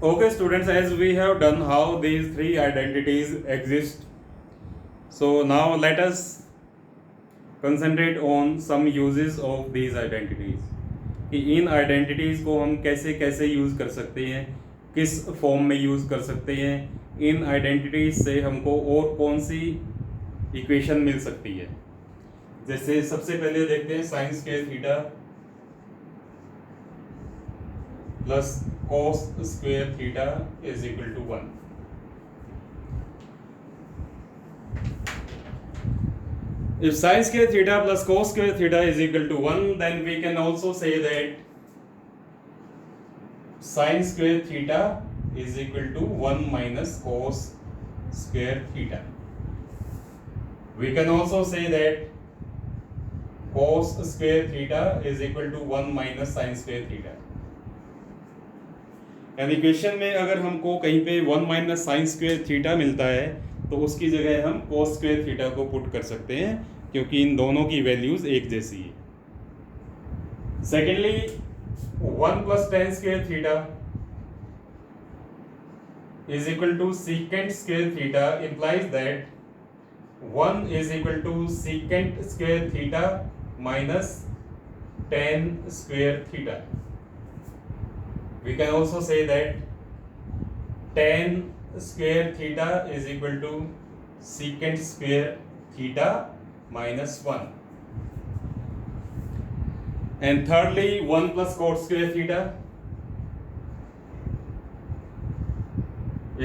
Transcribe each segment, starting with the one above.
Okay, students, as we have done how these three identities exist, so now let us concentrate on some uses of these identities. कि इन identities को हम कैसे कैसे use कर सकते हैं, किस फॉर्म में यूज़ कर सकते हैं, इन आइडेंटिटीज़ से हमको और कौन सी इक्वेशन मिल सकती है। जैसे सबसे पहले देखते हैं sine square theta plus cos square theta is equal to 1. If sin square theta plus cos square theta is equal to 1, then we can also say that sin square theta is equal to 1 minus cos square theta. We can also say that cos square theta is equal to 1 minus sin square theta. यानी equation में अगर हमको कहीं पे 1 minus sine square theta मिलता है तो उसकी जगह हम कोस स्क्वायर थीटा को पुट कर सकते हैं, क्योंकि इन दोनों की वैल्यूज एक जैसी है। Secondly 1 plus tan square theta is equal to secant square theta implies that 1 is equal to secant square theta minus tan square theta. We can also say that tan square theta is equal to secant square theta minus 1. And thirdly, 1 plus cot square theta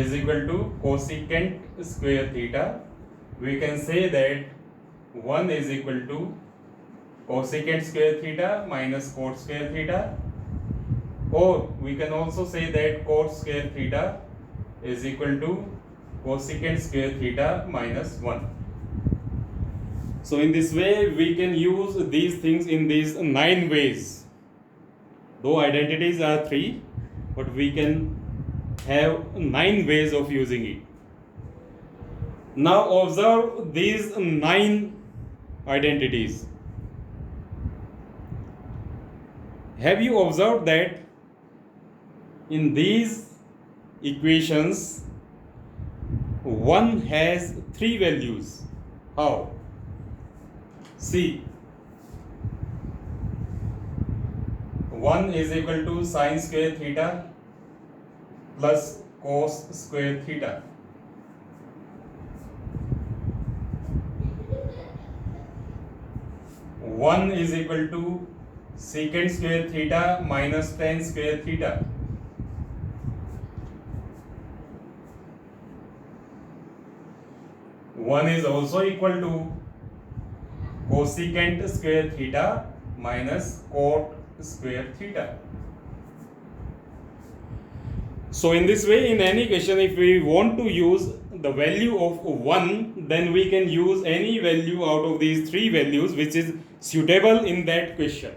is equal to cosecant square theta. We can say that 1 is equal to cosecant square theta minus cot square theta. Or we can also say that cot square theta is equal to cosecant square theta minus 1. So in this way we can use these things in these 9 ways. Though identities are 3, but we can have 9 ways of using it. Now observe these 9 identities. Have you observed that in these equations 1 has 3 values? How? See, 1 is equal to sin square theta plus cos square theta. 1 is equal to secant square theta minus tan square theta. 1 is also equal to cosecant square theta minus cot square theta. So in this way, in any question, if we want to use the value of 1, then we can use any value out of these 3 values which is suitable in that question.